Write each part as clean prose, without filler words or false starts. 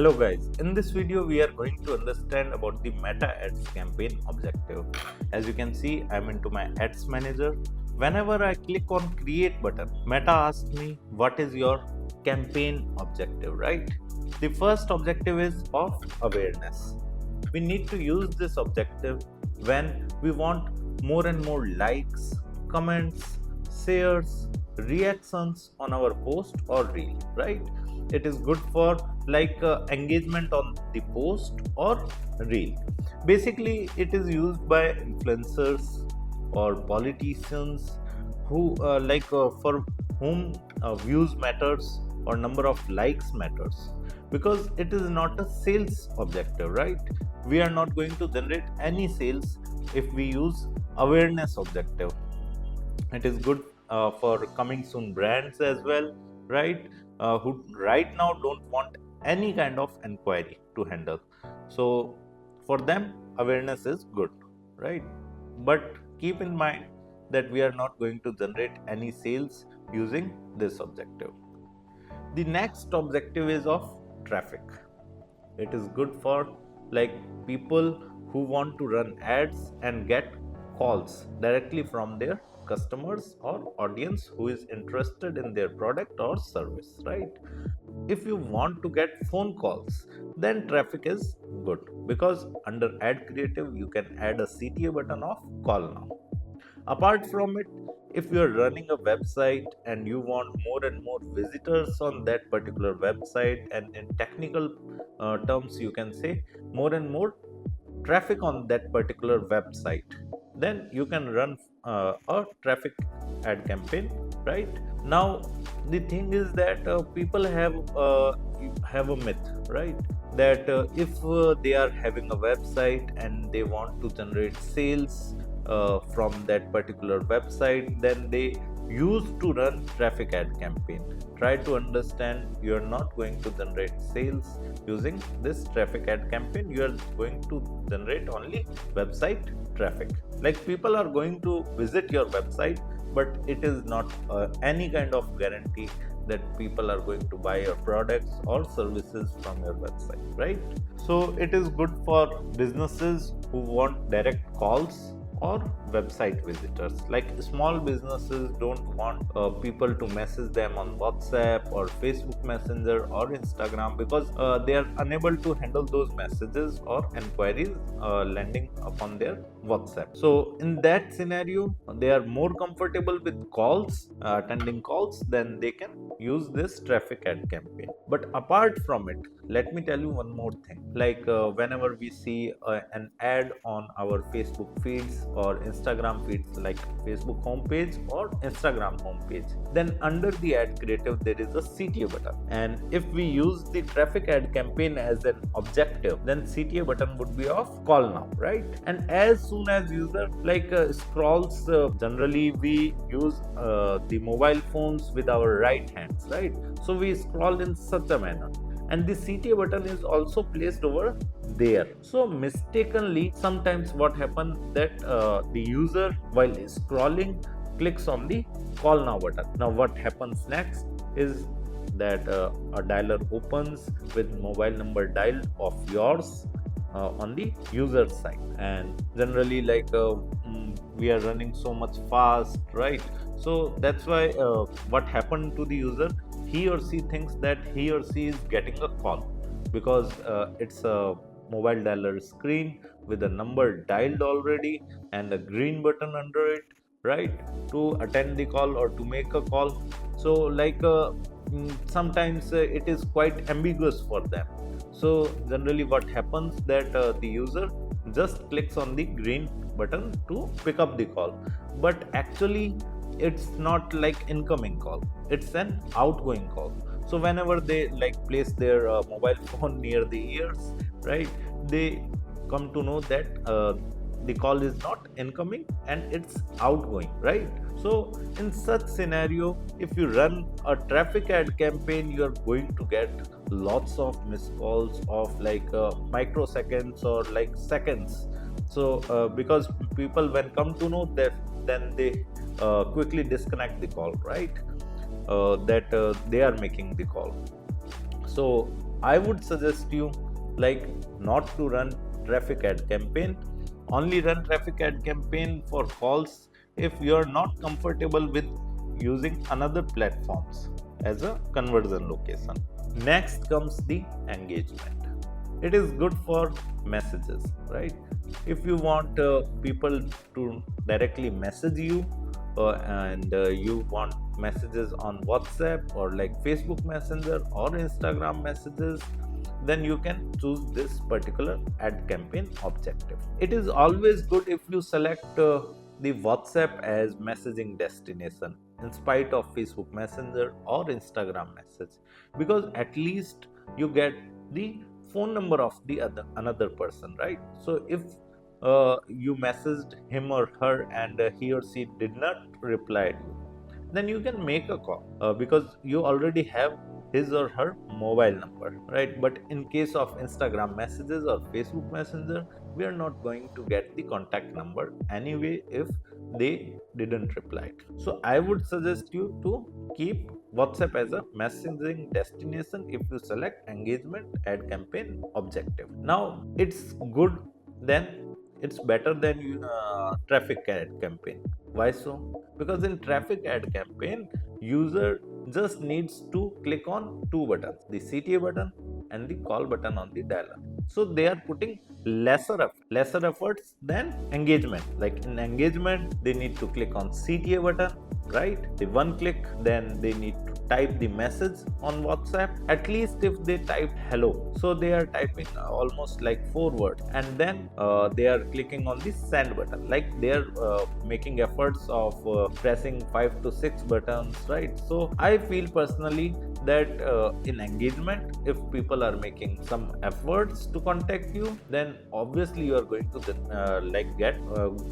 Hello guys, in this video we are going to understand about the meta ads campaign objective. As you can see, I'm into my ads manager. Whenever I click on create button, meta asks me what is your campaign objective, right? The first objective is of awareness. We need to use this objective when we want more and more likes, comments, shares, reactions on our post or reel, right? It is good for engagement on the post or reel. Basically, it is used by influencers or politicians who for whom views matters or number of likes matters, because it is not a sales objective, right? We are not going to generate any sales if we use awareness objective. It is good for coming soon brands as well, right? Who right now don't want any kind of inquiry to handle. So for them, awareness is good, right? But keep in mind that we are not going to generate any sales using this objective. The next objective is of traffic. It is good for people who want to run ads and get calls directly from their customers or audience who is interested in their product or service, right? If you want to get phone calls, then traffic is good, because under ad creative you can add a CTA button of call now. Apart from it, if you are running a website and you want more and more visitors on that particular website, and in technical terms you can say more and more traffic on that particular website, then you can run a traffic ad campaign, right? Now the thing is that people have a myth, right? That if they are having a website and they want to generate sales from that particular website, then they used to run traffic ad campaign. Try to understand, you are not going to generate sales using this traffic ad campaign. You are going to generate only website traffic. Like, people are going to visit your website, but it is not any kind of guarantee that people are going to buy your products or services from your website, right? So it is good for businesses who want direct calls or website visitors. Like, small businesses don't want people to message them on WhatsApp or Facebook Messenger or Instagram, because they are unable to handle those messages or inquiries landing upon their WhatsApp. So in that scenario, they are more comfortable with calls, attending calls, then they can use this traffic ad campaign. But apart from it, let me tell you one more thing. Whenever we see an ad on our Facebook feeds or Instagram feeds, like Facebook homepage or Instagram homepage, then under the ad creative there is a CTA button, and if we use the traffic ad campaign as an objective, then CTA button would be of call now, right? And as soon as user scrolls, generally we use the mobile phones with our right hands, right? So we scroll in such a manner, and the CTA button is also placed over there. So mistakenly, sometimes what happens that the user, while scrolling, clicks on the call now button. Now what happens next is that a dialer opens with mobile number dialed of yours on the user side, and generally we are running so much fast, right? So that's why what happened to the user, he or she thinks that he or she is getting a call, because it's a mobile dialer screen with a number dialed already and a green button under it, right, to attend the call or to make a call. So sometimes it is quite ambiguous for them. So generally what happens that the user just clicks on the green button to pick up the call, but actually it's not like incoming call, it's an outgoing call. So whenever they place their mobile phone near the ears, right, they come to know that the call is not incoming and it's outgoing, right? So in such scenario, if you run a traffic ad campaign, you are going to get lots of missed calls of microseconds or seconds. So because people, when come to know that, then they quickly disconnect the call, right? That they are making the call. So I would suggest you like not to run traffic ad campaign. Only run traffic ad campaign for calls if you are not comfortable with using another platforms as a conversion location. Next comes the engagement. It is good for messages, right? If you want people to directly message you, and you want messages on WhatsApp or like Facebook Messenger or Instagram messages, then you can choose this particular ad campaign objective. It is always good if you select the WhatsApp as messaging destination in spite of Facebook Messenger or Instagram message, because at least you get the phone number of the another person, right? So if you messaged him or her and he or she did not reply to you, then you can make a call because you already have his or her mobile number, right? But in case of Instagram messages or Facebook Messenger, we are not going to get the contact number anyway if they didn't reply. So I would suggest you to keep WhatsApp as a messaging destination if you select engagement ad campaign objective. Now it's good, then it's better than traffic ad campaign. Why so? Because in traffic ad campaign, user just needs to click on two buttons, the CTA button and the call button on the dialer. So they are putting lesser efforts than engagement. Like in engagement, they need to click on CTA button, right? The one click, then they need to type the message on WhatsApp. At least if they typed hello, so they are typing almost like 4 words, and then they are clicking on the send button. Like they are making efforts of pressing 5 to 6 buttons, right? So I feel personally that in engagement, if people are making some efforts to contact you, then obviously you are going to like get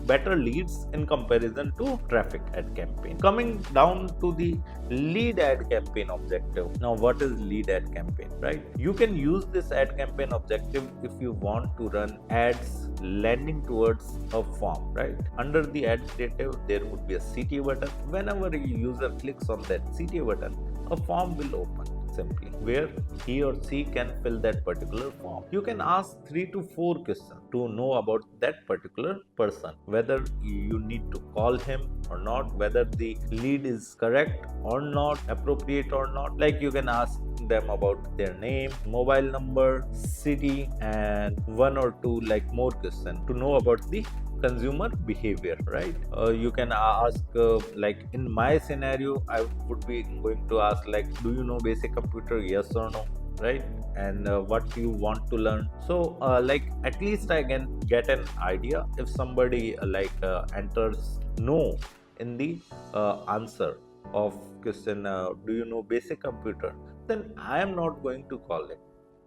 better leads in comparison to traffic ad campaign. Coming down to the lead ad campaign objective. Now what is lead ad campaign, right? You can use this ad campaign objective if you want to run ads landing towards a form, right? Under the ad creative, there would be a CTA button. Whenever a user clicks on that CTA button, a form will open simply where he or she can fill that particular form. You can ask 3 to 4 questions to know about that particular person, whether you need to call him or not, whether the lead is correct or not, appropriate or not. Like you can ask them about their name, mobile number, city, and 1 or 2 like more questions to know about the consumer behavior, right? You can ask like in my scenario, I would be going to ask like, do you know basic computer, yes or no, right? And what you want to learn. So like at least I can get an idea. If somebody enters no in the answer of question, do you know basic computer, then I am not going to call it,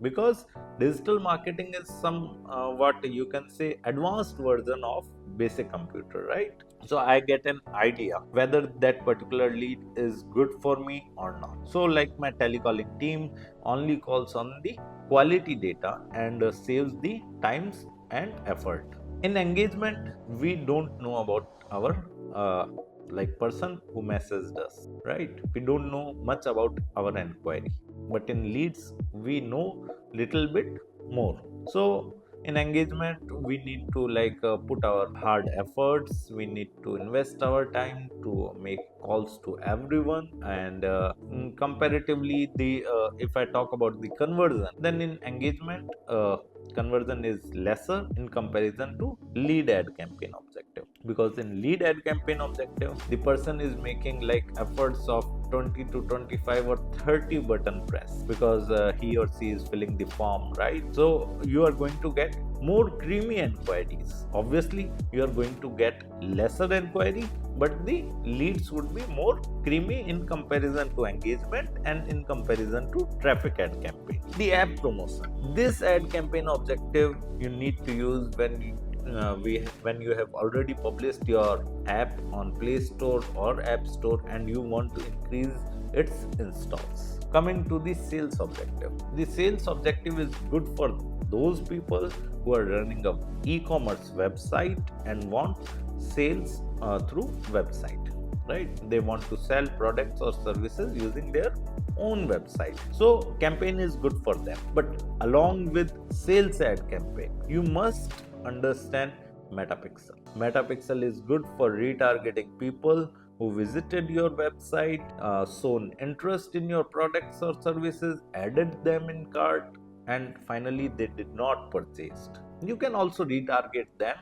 because digital marketing is some what you can say advanced version of basic computer, right? So I get an idea whether that particular lead is good for me or not. So like my telecalling team only calls on the quality data and saves the times and effort. In engagement, we don't know about our like person who messaged us, right? We don't know much about our inquiry, but in leads we know little bit more. So in engagement, we need to put our hard efforts, we need to invest our time to make calls to everyone, and comparatively the if I talk about the conversion, then in engagement conversion is lesser in comparison to lead ad campaign objective, because in lead ad campaign objective the person is making like efforts of 20 to 25 or 30 button press, because he or she is filling the form, right? So you are going to get more creamy inquiries. Obviously you are going to get lesser inquiry, but the leads would be more creamy in comparison to engagement and in comparison to traffic ad campaign. The app promotion, this ad campaign objective you need to use when you have already published your app on Play Store or App Store and you want to increase its installs. Coming to the sales objective, the sales objective is good for those people who are running a e-commerce website and want sales through website. right? They want to sell products or services using their own website. So campaign is good for them. But along with sales ad campaign, you must understand metapixel. Metapixel is good for retargeting people who visited your website, shown interest in your products or services, added them in cart, and finally they did not purchase. You can also retarget them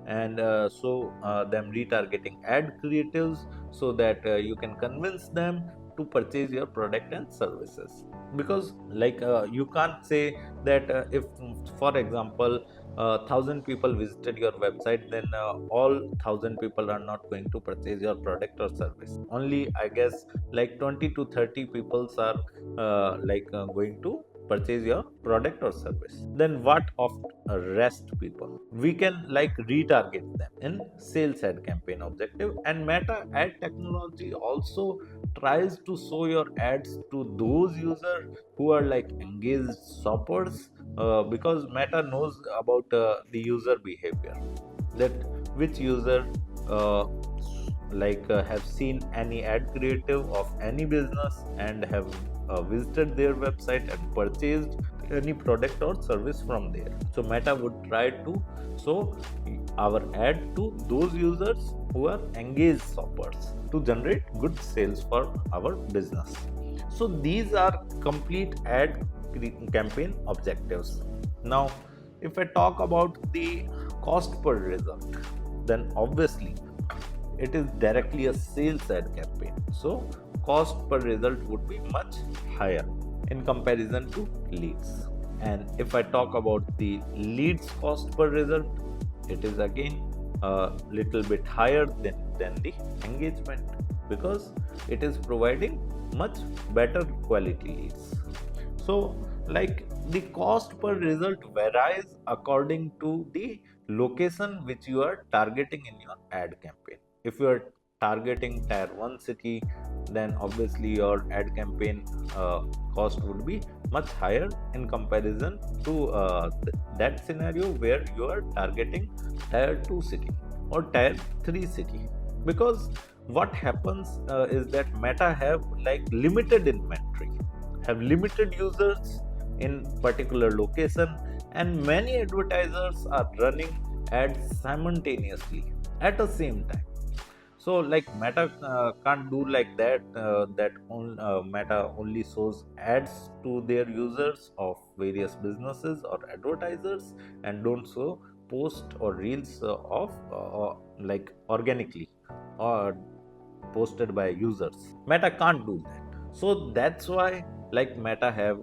and show them retargeting ad creatives so that you can convince them to purchase your product and services. Because you can't say that if for example 1,000 people visited your website, then all 1,000 people are not going to purchase your product or service. Only I guess like 20 to 30 people are going to purchase your product or service. Then what of rest people? We can like retarget them in sales ad campaign objective. And meta ad technology also tries to show your ads to those users who are like engaged shoppers, because meta knows about the user behavior, that which user have seen any ad creative of any business and have visited their website and purchased any product or service from there. So meta would try to show our ad to those users who are engaged shoppers to generate good sales for our business. So these are complete ad campaign objectives. Now if I talk about the cost per result, then obviously it is directly a sales ad campaign, so cost per result would be much higher in comparison to leads. And if I talk about the leads cost per result, it is again a little bit higher than the engagement, because it is providing much better quality leads. So like the cost per result varies according to the location which you are targeting in your ad campaign. If you are targeting tier 1 city, then obviously your ad campaign cost would be much higher in comparison to that scenario where you are targeting tier 2 city or tier 3 city. Because what happens is that meta have like limited inventory, have limited users in particular location, and many advertisers are running ads simultaneously at the same time. So like meta can't do like that, meta only shows ads to their users of various businesses or advertisers, and don't show post or reels of like organically or posted by users. Meta can't do that. So that's why like meta have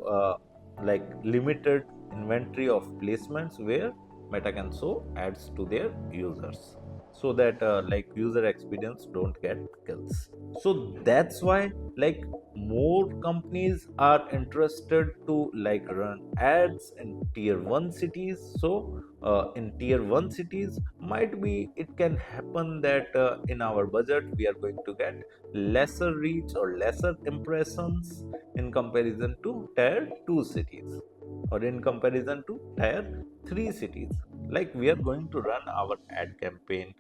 like limited inventory of placements where meta can show ads to their users, so that like user experience don't get kills. So that's why like more companies are interested to like run ads in tier 1 cities. So in tier 1 cities, might be it can happen that in our budget we are going to get lesser reach or lesser impressions in comparison to tier 2 cities, or in comparison to tier 3 cities. Like we are going to run our ad campaign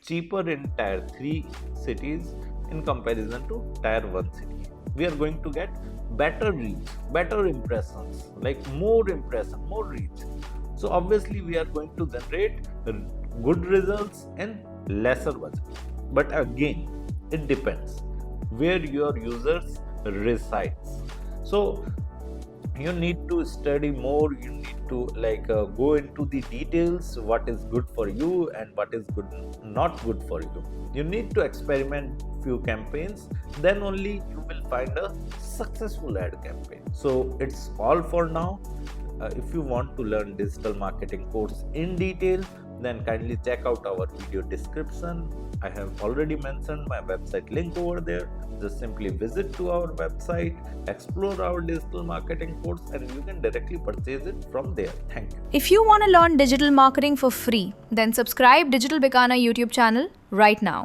cheaper in tier 3 cities in comparison to tier 1 city. We are going to get better reach, better impressions, like more impression, more reach. So obviously we are going to generate good results in lesser budget. But again, it depends where your users resides. So you need to study more, you need to like go into the details, what is good for you and what is good not good for you. You need to experiment few campaigns, then only you will find a successful ad campaign. So it's all for now. If you want to learn digital marketing course in detail, then kindly check out our video description. I have already mentioned my website link over there. Just simply visit to our website, explore our digital marketing course, and you can directly purchase it from there. Thank you. If you want to learn digital marketing for free, then subscribe Digital Bikana YouTube channel right now.